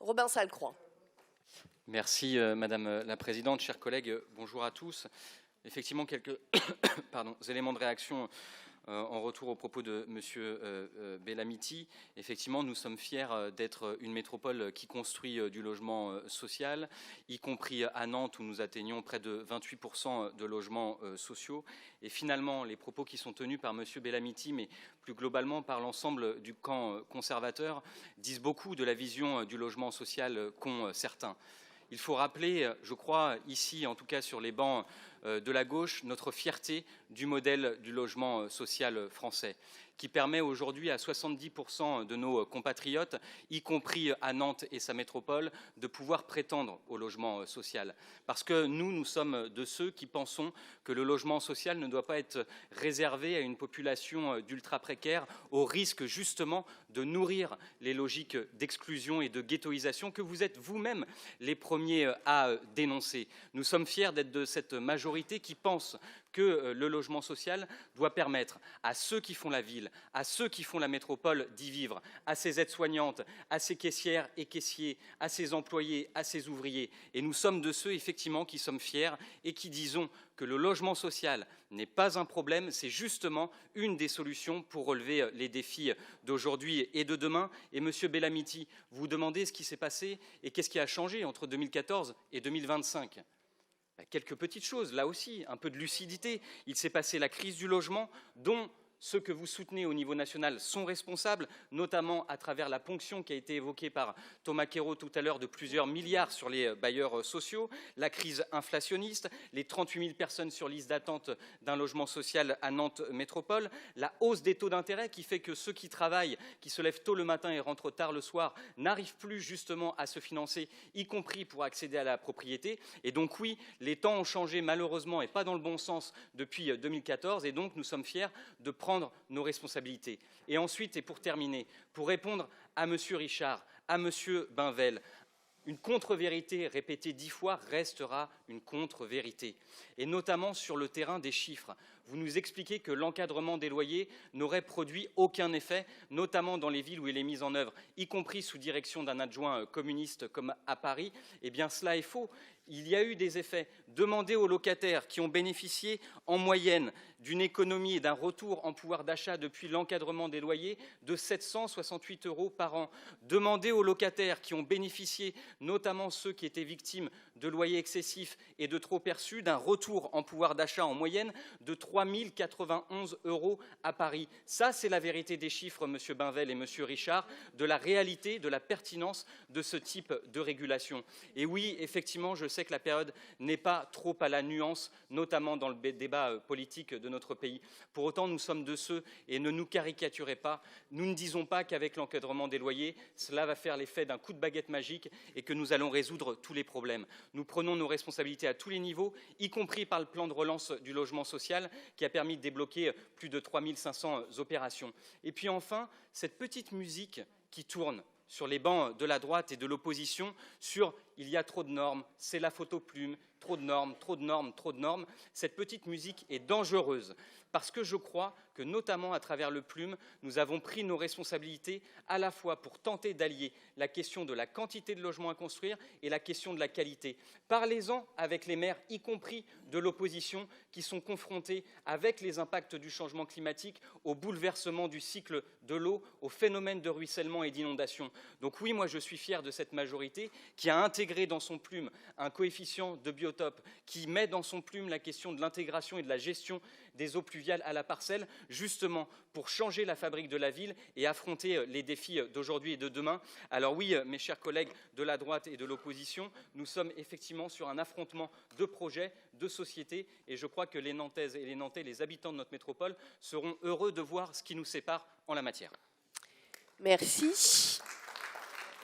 Robin Salcroix. Merci Madame la Présidente, chers collègues, bonjour à tous. Effectivement, quelques éléments de réaction en retour aux propos de M. Bellamiti. Effectivement, nous sommes fiers d'être une métropole qui construit du logement social, y compris à Nantes où nous atteignons près de 28% de logements sociaux. Et finalement, les propos qui sont tenus par M. Bellamiti, mais plus globalement par l'ensemble du camp conservateur, disent beaucoup de la vision du logement social qu'ont certains. Il faut rappeler, je crois, ici, en tout cas sur les bancs de la gauche, notre fierté du modèle du logement social français, qui permet aujourd'hui à 70% de nos compatriotes, y compris à Nantes et sa métropole, de pouvoir prétendre au logement social. Parce que nous sommes de ceux qui pensons que le logement social ne doit pas être réservé à une population d'ultra-précaires, au risque justement de nourrir les logiques d'exclusion et de ghettoisation que vous êtes vous-même les premiers à dénoncer. Nous sommes fiers d'être de cette majorité qui pense que le logement social doit permettre à ceux qui font la ville, à ceux qui font la métropole d'y vivre, à ses aides-soignantes, à ses caissières et caissiers, à ses employés, à ses ouvriers. Et nous sommes de ceux, effectivement, qui sommes fiers et qui disons que le logement social n'est pas un problème, c'est justement une des solutions pour relever les défis d'aujourd'hui et de demain. Et Monsieur Bellamiti, vous vous demandez ce qui s'est passé et qu'est-ce qui a changé entre 2014 et 2025 ? Quelques petites choses, là aussi, un peu de lucidité. Il s'est passé la crise du logement, dont ceux que vous soutenez au niveau national sont responsables, notamment à travers la ponction qui a été évoquée par Thomas Quérault tout à l'heure de plusieurs milliards sur les bailleurs sociaux, la crise inflationniste, les 38 000 personnes sur liste d'attente d'un logement social à Nantes Métropole, la hausse des taux d'intérêt qui fait que ceux qui travaillent, qui se lèvent tôt le matin et rentrent tard le soir, n'arrivent plus justement à se financer, y compris pour accéder à la propriété. Et donc oui, les temps ont changé malheureusement et pas dans le bon sens depuis 2014 et donc nous sommes fiers de prendre nos responsabilités. Et ensuite, et pour terminer, pour répondre à M. Richard, à M. Bainvel, une contre-vérité répétée 10 fois restera une contre-vérité, et notamment sur le terrain des chiffres. Vous nous expliquez que l'encadrement des loyers n'aurait produit aucun effet, notamment dans les villes où il est mis en œuvre, y compris sous direction d'un adjoint communiste comme à Paris. Eh bien, cela est faux. Il y a eu des effets. Demandez aux locataires qui ont bénéficié en moyenne d'une économie et d'un retour en pouvoir d'achat depuis l'encadrement des loyers de 768 € par an. Demandez aux locataires qui ont bénéficié, notamment ceux qui étaient victimes de loyers excessifs et de trop perçus, d'un retour en pouvoir d'achat en moyenne de 3 091 € à Paris. Ça, c'est la vérité des chiffres, Monsieur Bainvel et Monsieur Richard, de la réalité, de la pertinence de ce type de régulation. Et oui, effectivement, je sais que la période n'est pas trop à la nuance, notamment dans le débat politique de notre pays. Pour autant, nous sommes de ceux, et ne nous caricaturez pas, nous ne disons pas qu'avec l'encadrement des loyers, cela va faire l'effet d'un coup de baguette magique et que nous allons résoudre tous les problèmes. Nous prenons nos responsabilités à tous les niveaux, y compris par le plan de relance du logement social qui a permis de débloquer plus de 3 500 opérations. Et puis enfin, cette petite musique qui tourne sur les bancs de la droite et de l'opposition sur « il y a trop de normes, c'est la photo plume, trop de normes, trop de normes, trop de normes », cette petite musique est dangereuse parce que je crois que, notamment à travers le plume, nous avons pris nos responsabilités à la fois pour tenter d'allier la question de la quantité de logements à construire et la question de la qualité. Parlez-en avec les maires, y compris de l'opposition, qui sont confrontés avec les impacts du changement climatique, au bouleversement du cycle de l'eau, au phénomène de ruissellement et d'inondation. Donc oui, moi je suis fier de cette majorité qui a intégré dans son plume un coefficient de biotope, qui met dans son plume la question de l'intégration et de la gestion des eaux pluviales à la parcelle, justement pour changer la fabrique de la ville et affronter les défis d'aujourd'hui et de demain. Alors oui, mes chers collègues de la droite et de l'opposition, nous sommes effectivement sur un affrontement de projets, de sociétés, et je crois que les Nantaises et les Nantais, les habitants de notre métropole, seront heureux de voir ce qui nous sépare en la matière. Merci.